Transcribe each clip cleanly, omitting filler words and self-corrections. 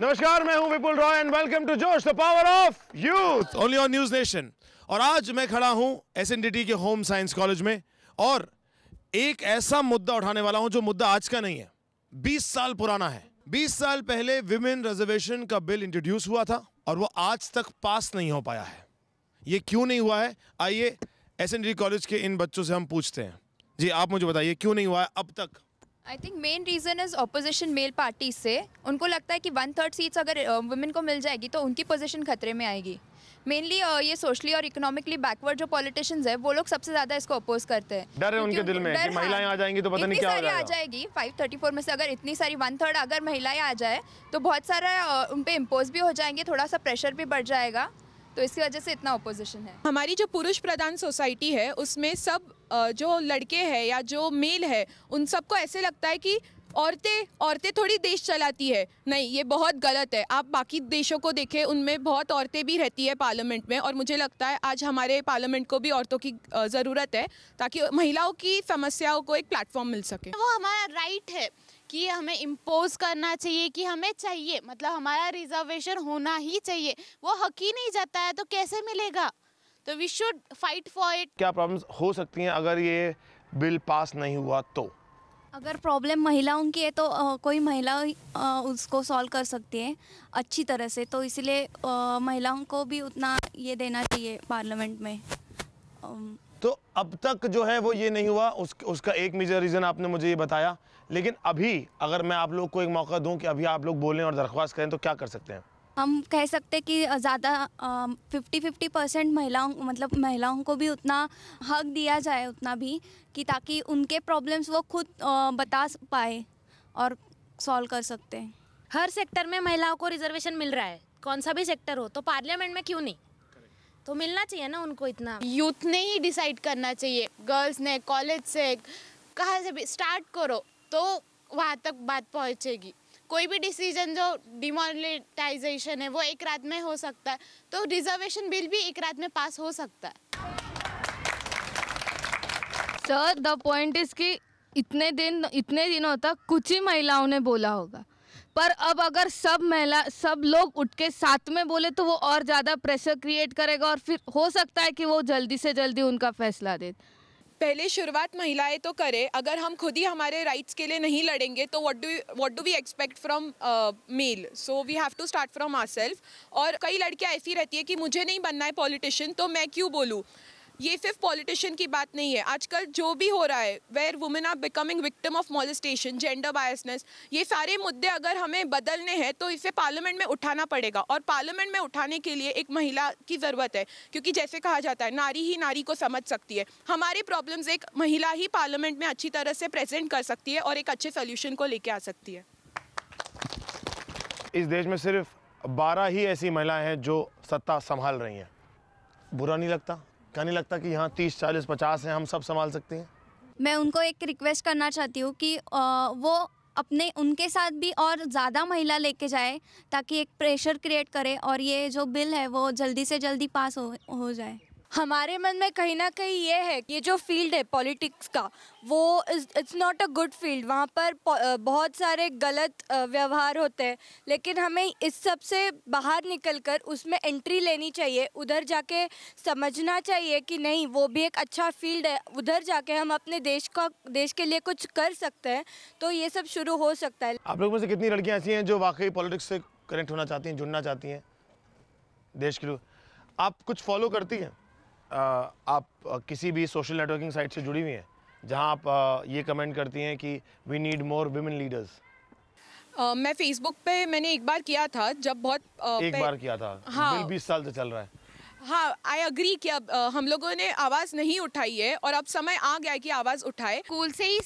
नमस्कार, मैं हूं विपुल रॉय एंड वेलकम टू जोश the power of youth only on news nation. और आज मैं खड़ा हूं एसएनडीटी के होम साइंस कॉलेज में और एक ऐसा मुद्दा उठाने वाला हूं जो मुद्दा आज का नहीं है, 20 साल पुराना है। 20 साल पहले विमेन रिजर्वेशन का बिल इंट्रोड्यूस हुआ था और वो आज तक पास नहीं हो पाया है। ये क्यों नहीं हुआ है, आइए एसएनडीटी कॉलेज के इन बच्चों से हम पूछते हैं। जी, आप मुझे बताइए क्यों नहीं हुआ है अब तक। I think main reason is opposition male party से। उनको लगता है कि 1/3 सीट्स अगर वुमेन को मिल जाएगी तो उनकी पोजीशन खतरे में आएगी। मेनली ये सोशली और इकोनॉमिकली बैकवर्ड जो पॉलिटिशियंस है वो लोग सबसे ज़्यादा इसको अपोज करते हैं। डर है उनके दिल में कि महिलाएं आ जाएंगी तो पता नहीं क्या हो जाएगा। आ जाएगी 534 में से अगर इतनी सारी 1/3 अगर महिलाएं आ जाए तो बहुत सारा उन पे इम्पोज भी हो जाएंगे, थोड़ा सा प्रेशर भी बढ़ जाएगा, तो इसकी वजह से इतना अपोजिशन है। हमारी जो पुरुष प्रधान सोसाइटी है उसमें सब जो लड़के हैं या जो मेल है उन सबको ऐसे लगता है कि औरतें थोड़ी देश चलाती है। नहीं, ये बहुत गलत है। आप बाकी देशों को देखें, उनमें बहुत औरतें भी रहती है पार्लियामेंट में, और मुझे लगता है आज हमारे पार्लियामेंट को भी औरतों की ज़रूरत है ताकि महिलाओं की समस्याओं को एक प्लेटफॉर्म मिल सके। वो हमारा राइट है कि हमें इम्पोज करना चाहिए, कि हमें चाहिए, मतलब हमारा रिजर्वेशन होना ही चाहिए। वो हक ही नहीं जाता है तो कैसे मिलेगा? तो we should fight for it. क्या प्रॉब्लम्स हो सकती हैं अगर ये बिल पास नहीं हुआ तो? अगर प्रॉब्लम महिलाओं की है तो कोई महिला उसको सॉल्व कर सकती है अच्छी तरह से, तो इसलिए महिलाओं को भी उतना ये देना चाहिए पार्लियामेंट में। तो अब तक जो है वो ये नहीं हुआ, उसका एक मेजर रीज़न आपने मुझे ये बताया। लेकिन अभी अगर मैं आप लोग को एक मौका दूं कि अभी आप लोग बोलें और दरख्वास्त करें तो क्या कर सकते हैं? हम कह सकते हैं कि ज़्यादा 50-50% महिलाओं को भी उतना हक दिया जाए, उतना भी कि ताकि उनके प्रॉब्लम्स वो खुद बता पाए और सॉल्व कर सकते हैं। हर सेक्टर में महिलाओं को रिजर्वेशन मिल रहा है, कौन सा भी सेक्टर हो, तो पार्लियामेंट में क्यों नहीं? तो मिलना चाहिए ना उनको। इतना यूथ ने ही डिसाइड करना चाहिए, गर्ल्स ने, कॉलेज से, कहाँ से भी स्टार्ट करो तो वहाँ तक बात पहुँचेगी। कोई भी डिसीजन जो डिमोनेटाइजेशन है वो एक रात में हो सकता है, तो रिजर्वेशन बिल भी एक रात में पास हो सकता है। सर, द पॉइंट इज कि इतने दिनों तक कुछ ही महिलाओं ने बोला होगा, पर अब अगर सब लोग उठ के साथ में बोले तो वो और ज़्यादा प्रेशर क्रिएट करेगा और फिर हो सकता है कि वो जल्दी से जल्दी उनका फैसला दे। पहले शुरुआत महिलाएं तो करें। अगर हम खुद ही हमारे राइट्स के लिए नहीं लड़ेंगे तो what do we expect from male? So we have to start from ourself. और कई लड़कियां ऐसी रहती है कि मुझे नहीं बनना है पॉलिटिशियन तो मैं क्यों बोलूँ। ये सिर्फ पॉलिटिशियन की बात नहीं है, आजकल जो भी हो रहा है, where women are becoming victim of molestation, gender biasness, ये सारे मुद्दे अगर हमें बदलने हैं तो इसे पार्लियामेंट में उठाना पड़ेगा। और पार्लियामेंट में उठाने के लिए एक महिला की ज़रूरत है, क्योंकि जैसे कहा जाता है नारी ही नारी को समझ सकती है। हमारी प्रॉब्लम्स एक महिला ही पार्लियामेंट में अच्छी तरह से प्रेजेंट कर सकती है और एक अच्छे सोल्यूशन को लेके आ सकती है। इस देश में सिर्फ 12 ही ऐसी महिलाएं हैं जो सत्ता संभाल रही हैं। बुरा नहीं लगता? क्या नहीं लगता कि यहाँ 30, 40, 50 हैं, हम सब संभाल सकते हैं? मैं उनको एक रिक्वेस्ट करना चाहती हूँ कि वो उनके साथ भी और ज़्यादा महिला लेके जाए ताकि एक प्रेशर क्रिएट करे और ये जो बिल है वो जल्दी से जल्दी पास हो जाए। हमारे मन में कहीं ना कहीं ये है कि ये जो फील्ड है पॉलिटिक्स का, वो it's not a good field. वहाँ पर बहुत सारे गलत व्यवहार होते हैं, लेकिन हमें इस सब से बाहर निकलकर उसमें एंट्री लेनी चाहिए। उधर जाके समझना चाहिए कि नहीं, वो भी एक अच्छा फील्ड है, उधर जाके हम अपने देश के लिए कुछ कर सकते हैं, तो ये सब शुरू हो सकता है। आप लोगों में से कितनी लड़कियाँ ऐसी हैं जो वाकई पॉलिटिक्स से कनेक्ट होना चाहती हैं, जुड़ना चाहती हैं देश के लिए? आप कुछ फॉलो करती हैं? आप किसी भी सोशल नेटवर्किंग साइट से जुड़ी हुई हैं जहां आप ये कमेंट करती हैं कि we need more women leaders? मैं फेसबुक पे मैंने एक बार किया था, जब बहुत एक बार किया था। हाँ, बिल 20 साल से चल रहा है। हाँ, आई अग्री कि अब हम लोगों ने आवाज़ नहीं उठाई है और अब समय आ गया है कि आवाज़ उठाए। स्कूल से ही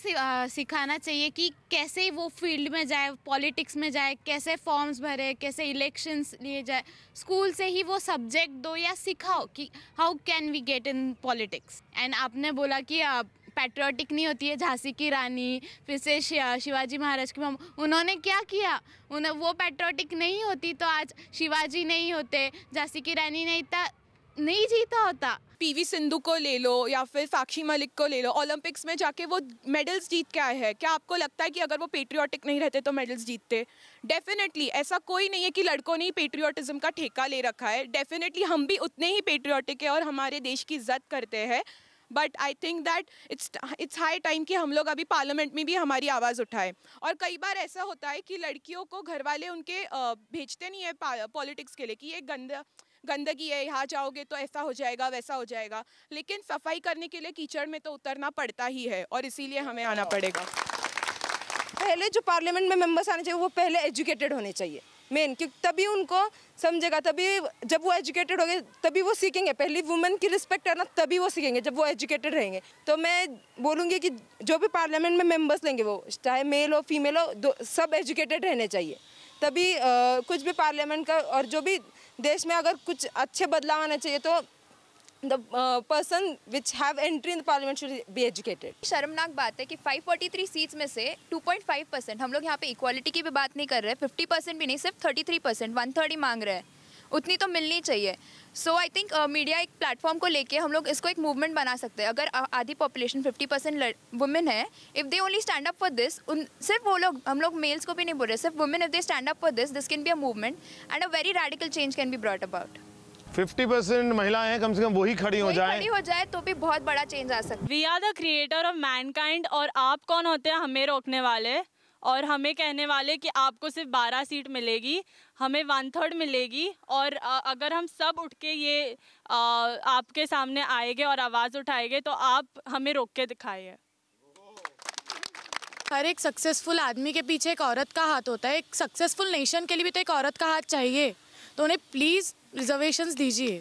सिखाना चाहिए कि कैसे वो फील्ड में जाए, पॉलिटिक्स में जाए, कैसे फॉर्म्स भरे, कैसे इलेक्शंस लिए जाए। स्कूल से ही वो सब्जेक्ट दो या सिखाओ कि how can we get in politics. And आपने बोला कि पैट्रियोटिक नहीं होती है झांसी की रानी, फिर से शिवाजी महाराज की मम, उन्होंने क्या किया? वो पैट्रियोटिक नहीं होती तो आज शिवाजी नहीं होते, झांसी की रानी नहीं जीता होता। पीवी सिंधु को ले लो या फिर साक्षी मलिक को ले लो, ओलंपिक्स में जाके वो मेडल्स जीत के आए हैं। क्या आपको लगता है कि अगर वो पेट्रियाटिक नहीं रहते तो मेडल्स जीतते? डेफिनेटली ऐसा कोई नहीं है कि लड़कों ने ही पेट्रियाटिज्म का ठेका ले रखा है। डेफिनेटली हम भी उतने ही पेट्रियाटिक है और हमारे देश की इज्जत करते हैं, but I think that it's high time कि हम लोग अभी पार्लियामेंट में भी हमारी आवाज़ उठाएं। और कई बार ऐसा होता है कि लड़कियों को घर वाले उनके भेजते नहीं है पॉलिटिक्स के लिए कि ये गंदगी है, यहाँ जाओगे तो ऐसा हो जाएगा वैसा हो जाएगा, लेकिन सफाई करने के लिए कीचड़ में तो उतरना पड़ता ही है और इसीलिए हमें आना पड़ेगा। पहले जो पार्लियामेंट में मेंबर्स आने चाहिए वो पहले एजुकेटेड होने चाहिए मेन, क्योंकि तभी उनको समझेगा, तभी जब वो एजुकेटेड हो गए तभी वो सीखेंगे। पहली वुमेन की रिस्पेक्ट करना तभी वो सीखेंगे जब वो एजुकेटेड रहेंगे। तो मैं बोलूँगी कि जो भी पार्लियामेंट में मेंबर्स लेंगे वो चाहे मेल हो फीमेल हो सब एजुकेटेड रहने चाहिए, तभी कुछ भी पार्लियामेंट का और जो भी देश में अगर कुछ अच्छे बदलाव आने चाहिए तो the person which have entry in the parliament should be educated. शर्मनाक बात है कि 543 सीट्स में से 2.5% हम लोग यहाँ पे इक्वालिटी की भी बात नहीं कर रहे, 50% भी नहीं, सिर्फ 33%, 1/3 ही मांग रहे हैं। उतनी तो मिलनी चाहिए। सो आई थिंक मीडिया एक प्लेटफॉर्म को लेके हम लोग इसको एक मूवमेंट बना सकते हैं। अगर आधी पॉपुलेशन 50% वुमेन है, if they only stand up for this, सिर्फ वो लोग, हम लोग मेल्स को भी नहीं बोल रहे, सिर्फ women if they stand up for this can be a movement and a very radical change can be brought about. 50% महिलाएं हैं, कम से कम वही खड़ी हो जाए तो भी बहुत बड़ा चेंज आ सकता है। We are the creator of mankind, और आप कौन होते हैं हमें रोकने वाले और हमें कहने वाले कि आपको सिर्फ 12 सीट मिलेगी, हमें 1/3 मिलेगी। और अगर हम सब उठ के ये आपके सामने आएंगे और आवाज़ उठाएंगे तो आप हमें रोक के दिखाइए। हर एक सक्सेसफुल आदमी के पीछे एक औरत का हाथ होता है, एक सक्सेसफुल नेशन के लिए भी तो एक औरत का हाथ चाहिए, तो उन्हें प्लीज़ रिजर्वेशंस दीजिए।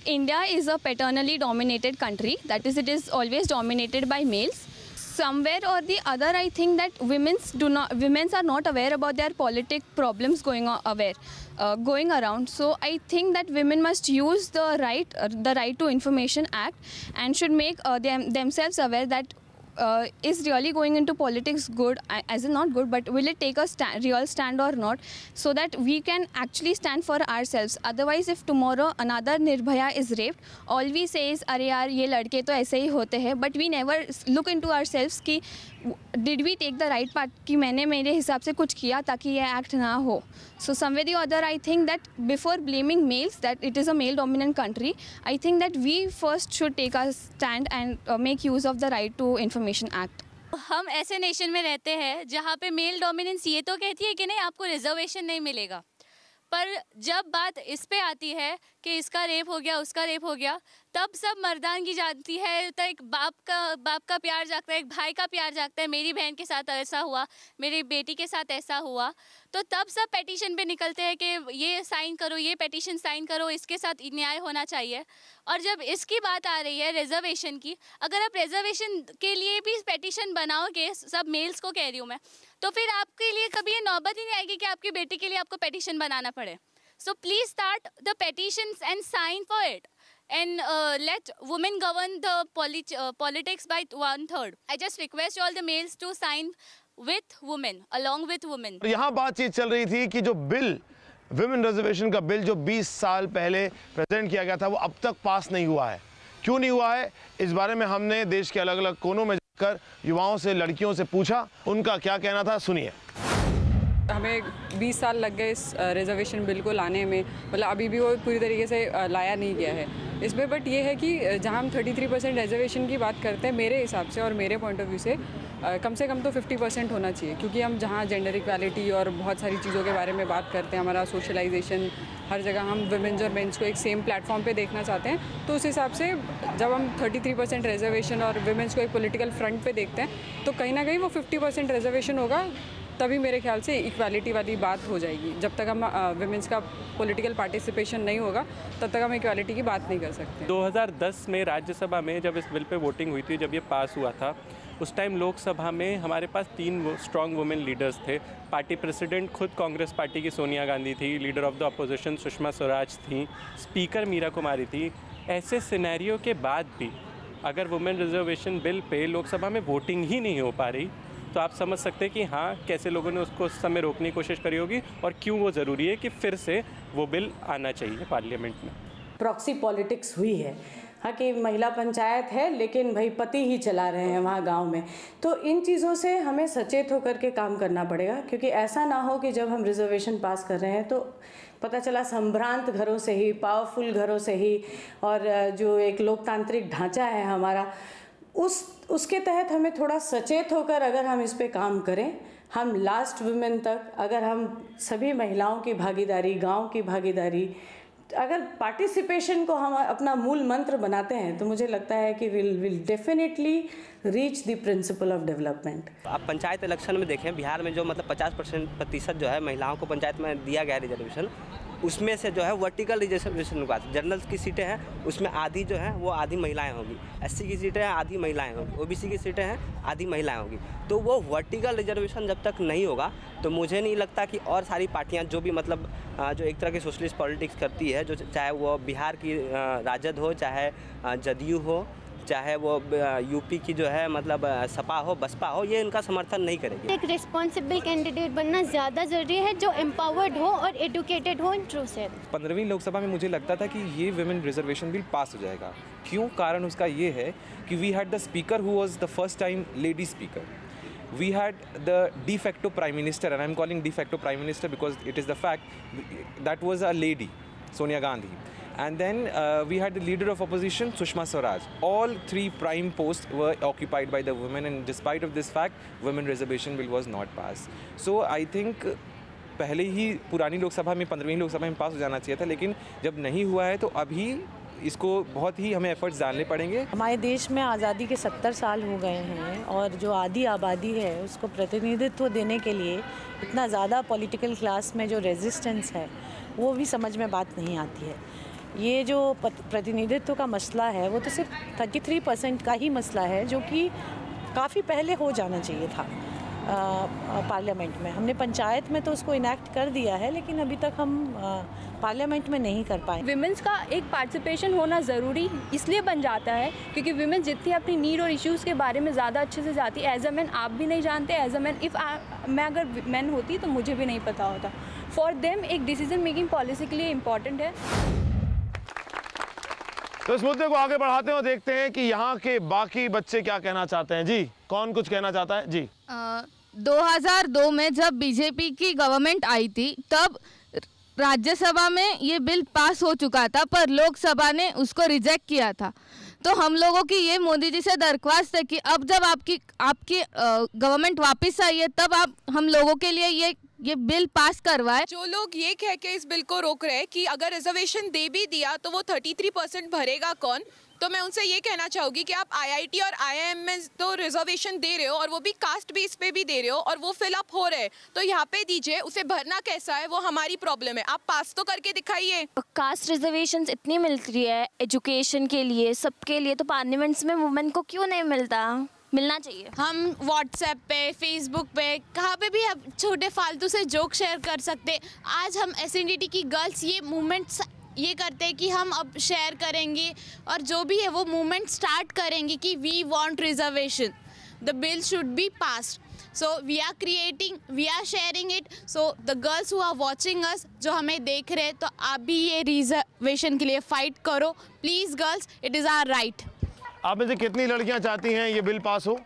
India is a paternally dominated country, that is, it is always dominated by males. Somewhere or the other, I think that women are not aware about their politic problems going around. So I think that women must use the right to information act and should make themselves aware that is really going into politics good, as in not good, but will it take a real stand or not, so that we can actually stand for ourselves. Otherwise, if tomorrow another Nirbhaya is raped, all we say is अरे यार ये लड़के तो ऐसे ही होते हैं, but we never look into ourselves कि did we take the right part, कि मैंने मेरे हिसाब से कुछ किया ताकि ये एक्ट ना हो. So somewhere or other, I think that before blaming males that it is a male dominant country, I think that we first should take a stand and make use of the right to information act. हम ऐसे nation में रहते हैं जहाँ पे male dominance ये तो कहती है कि नहीं आपको रिजर्वेशन नहीं मिलेगा, पर जब बात इस पे आती है कि इसका रेप हो गया उसका रेप हो गया, तब सब मर्दानगी जाती है, तो एक बाप का प्यार जागता है, एक भाई का प्यार जागता है, मेरी बहन के साथ ऐसा हुआ, मेरी बेटी के साथ ऐसा हुआ, तो तब सब पेटिशन पे निकलते हैं कि ये साइन करो, ये पेटिशन साइन करो, इसके साथ न्याय होना चाहिए. और जब इसकी बात आ रही है रिजर्वेशन की, अगर आप रिजर्वेशन के लिए भी पेटिशन बनाओगे, सब मेल्स को कह रही हूँ मैं, तो फिर आपके लिए कभी ये नौबत ही नहीं आएगी कि आपकी बेटी के लिए आपको पेटिशन बनाना पड़े. So please start the petitions and sign for it, and let women govern the politics by 1/3. I just request all the males to sign with women, along with women. यहाँ बातचीत चल रही थी कि जो बिल, विमेन रिजर्वेशन का bill जो 20 साल पहले प्रेजेंट किया गया था, वो अब तक पास नहीं हुआ है. क्यों नहीं हुआ है, इस बारे में हमने देश के अलग अलग कोनों में जाकर युवाओं से, लड़कियों से पूछा, उनका क्या कहना था, सुनिए. हमें 20 साल लग गए इस रिजर्वेशन बिल को लाने में, मतलब अभी भी वो पूरी तरीके से लाया नहीं गया है इसमें. बट ये है कि जहाँ हम 33% रिजर्वेशन की बात करते हैं, मेरे हिसाब से और मेरे पॉइंट ऑफ व्यू से कम तो 50% होना चाहिए, क्योंकि हम जहाँ जेंडर इक्वालिटी और बहुत सारी चीज़ों के बारे में बात करते हैं, हमारा सोशलाइजेशन, हर जगह हम वुमेन्स और मेंस को एक सेम प्लेटफॉर्म पे देखना चाहते हैं. तो उस हिसाब से जब हम 33% रिजर्वेशन और वुमेन्स को एक पॉलिटिकल फ्रंट पे देखते हैं, तो कहीं ना कहीं वो 50% रिजर्वेशन होगा, तभी मेरे ख्याल से इक्वालिटी वाली बात हो जाएगी. जब तक हम वुमेन्स का पॉलिटिकल पार्टिसिपेशन नहीं होगा, तब तक हम इक्वालिटी की बात नहीं कर सकते. 2010 में राज्यसभा में जब इस बिल पे वोटिंग हुई थी, जब ये पास हुआ था, उस टाइम लोकसभा में हमारे पास 3 स्ट्रॉन्ग वुमेन लीडर्स थे. पार्टी प्रेसिडेंट खुद कांग्रेस पार्टी की सोनिया गांधी थी, leader of the opposition Sushma Swaraj थी, स्पीकर मीरा कुमारी थी. ऐसे सिनेरियो के बाद भी अगर women reservation bill pay Lok Sabha में वोटिंग ही नहीं हो पा रही, तो आप समझ सकते हैं कि हाँ, कैसे लोगों ने उसको उस समय रोकने की कोशिश करी होगी और क्यों वो ज़रूरी है कि फिर से वो बिल आना चाहिए पार्लियामेंट में. प्रॉक्सी पॉलिटिक्स हुई है। हाँ कि महिला पंचायत है लेकिन भाई पति ही चला रहे हैं वहाँ गांव में। तो इन चीज़ों से हमें सचेत होकर के काम करना पड़ेगा, क्योंकि ऐसा ना हो कि जब हम रिजर्वेशन पास कर रहे हैं तो पता चला संभ्रांत घरों से ही, पावरफुल घरों से ही, और जो एक लोकतांत्रिक ढांचा है हमारा, उसके तहत हमें थोड़ा सचेत होकर अगर हम इस पे काम करें, हम लास्ट वुमेन तक अगर हम सभी महिलाओं की भागीदारी, गांव की भागीदारी, अगर पार्टिसिपेशन को हम अपना मूल मंत्र बनाते हैं तो मुझे लगता है कि will definitely reach the principle of development. आप पंचायत इलेक्शन में देखें, बिहार में जो मतलब 50% जो है महिलाओं को पंचायत में दिया गया रिजर्वेशन, उसमें से जो है वर्टिकल रिजर्वेशन हुआ। जनरल की सीटें हैं उसमें आधी जो है वो आधी महिलाएं होगी, एससी की सीटें हैं आधी महिलाएं होगी, ओबीसी की सीटें हैं आधी महिलाएं होगी। तो वो वर्टिकल रिजर्वेशन जब तक नहीं होगा तो मुझे नहीं लगता कि और सारी पार्टियां जो भी मतलब जो एक तरह की सोशलिस्ट पॉलिटिक्स करती है, जो चाहे वो बिहार की राजद हो, चाहे जदयू हो, चाहे वो यूपी की जो है मतलब सपा हो, बसपा हो, ये इनका समर्थन नहीं करेगी। एक रिस्पॉन्सिबल कैंडिडेट बनना ज़्यादा ज़रूरी है जो एम्पावर्ड हो और एडुकेटेड हो इन ट्रू सेंस। 15वीं लोकसभा में मुझे लगता था कि ये वुमेन रिजर्वेशन बिल पास हो जाएगा। क्यों? कारण उसका ये है कि we had the speaker who was the first time lady speaker, we had the de facto prime minister, and I'm calling de facto prime minister because it is the fact that was a lady, Sonia Gandhi. And then we had the leader of opposition, Sushma Swaraj. All three prime posts were occupied by the women, and despite of this fact, women reservation bill was not passed. So I think पहले ही पुरानी लोकसभा में 15वीं लोकसभा में पास हो जाना चाहिए था, लेकिन जब नहीं हुआ है तो अभी इसको बहुत ही हमें एफर्ट्स डालने पड़ेंगे। हमारे देश में आज़ादी के 70 साल हो गए हैं और जो आधी आबादी है उसको प्रतिनिधित्व देने के लिए इतना ज़्यादा पॉलिटिकल क्लास में जो रेजिस्टेंस है वो भी समझ में बात नहीं आती है। ये जो प्रतिनिधित्व का मसला है वो तो सिर्फ 33% का ही मसला है, जो कि काफ़ी पहले हो जाना चाहिए था पार्लियामेंट में। हमने पंचायत में तो उसको इनैक्ट कर दिया है, लेकिन अभी तक हम पार्लियामेंट में नहीं कर पाए। विमेंस का एक पार्टिसिपेशन होना ज़रूरी इसलिए बन जाता है क्योंकि विमेन जितनी अपनी नीड और इश्यूज़ के बारे में ज़्यादा अच्छे से जाती है। एज अ मैन आप भी नहीं जानते, एज अ मैन मैं अगर मैन होती तो मुझे भी नहीं पता होता। फॉर देम एक डिसीजन मेकिंग पॉलिसी के लिए इम्पॉर्टेंट है। तो इस मुद्दे को आगे बढ़ाते हैं और देखते हैं कि यहाँ के बाकी बच्चे क्या कहना चाहते हैं। जी, कौन कुछ कहना चाहता है? जी 2002 में जब बीजेपी की गवर्नमेंट आई थी तब राज्यसभा में ये बिल पास हो चुका था, पर लोकसभा ने उसको रिजेक्ट किया था। तो हम लोगों की ये मोदी जी से दरख्वास्त है कि अब जब आपकी गवर्नमेंट वापस आई है तब आप हम लोगों के लिए ये बिल पास करवाए। जो लोग ये कह के इस बिल को रोक रहे हैं कि अगर रिजर्वेशन दे भी दिया तो वो 33% भरेगा कौन, तो मैं उनसे ये कहना चाहूँगी कि आप आईआईटी और आईआईएम में तो रिजर्वेशन दे रहे हो और वो भी कास्ट बेस पे भी दे रहे हो और वो फिल अप हो रहे हैं, तो यहाँ पे दीजिए। उसे भरना कैसा है वो हमारी प्रॉब्लम है, आप पास तो करके दिखाइए। कास्ट रिजर्वेशंस इतनी मिलती है एजुकेशन के लिए, सबके लिए, तो पार्लियामेंट्स में वुमेन को क्यों नहीं मिलना चाहिए। हम व्हाट्सएप पे, फेसबुक पे, कहाँ पे भी हम छोटे फालतू से जोक शेयर कर सकते। आज हम एसएनडीटी की गर्ल्स ये मूवमेंट ये करते हैं कि हम अब शेयर करेंगे और जो भी है वो मूवमेंट स्टार्ट करेंगे कि we want reservation, the bill should be passed. So we are sharing it. So the girls who are watching us, जो हमें देख रहे हैं, तो आप भी ये रिजर्वेशन के लिए फाइट करो please girls, it is our right. आप में से कितनी लड़कियां चाहती हैं ये बिल पास हो?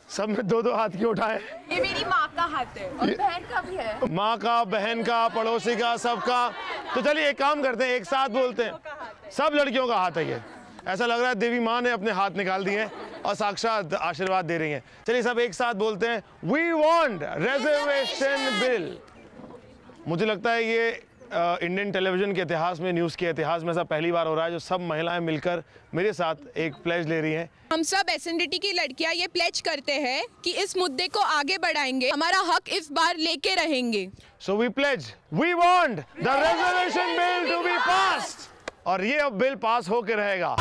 सब में 2-2 हाथ क्यों उठाए? ये मेरी माँ का हाथ है और बहन का भी है। माँ का, बहन का, पड़ोसी का, सबका। तो चलिए एक काम करते हैं, एक साथ बोलते हैं, सब लड़कियों का हाथ है ये। ऐसा लग रहा है देवी माँ ने अपने हाथ निकाल दिए हैं और साक्षात आशीर्वाद दे रही हैं। चलिए सब एक साथ बोलते हैं, वी वांट रिजर्वेशन बिल। मुझे लगता है ये इंडियन टेलीविजन के इतिहास में, न्यूज़ के इतिहास में ऐसा पहली बार हो रहा है जो सब महिलाएं मिलकर मेरे साथ एक प्लेज ले रही हैं। हम सब एसएनडीटी की लड़कियां ये प्लेज करते हैं कि इस मुद्दे को आगे बढ़ाएंगे, हमारा हक इस बार लेके रहेंगे। So we pledge, we want the reservation bill to be passed, और ये अब बिल पास होके रहेगा।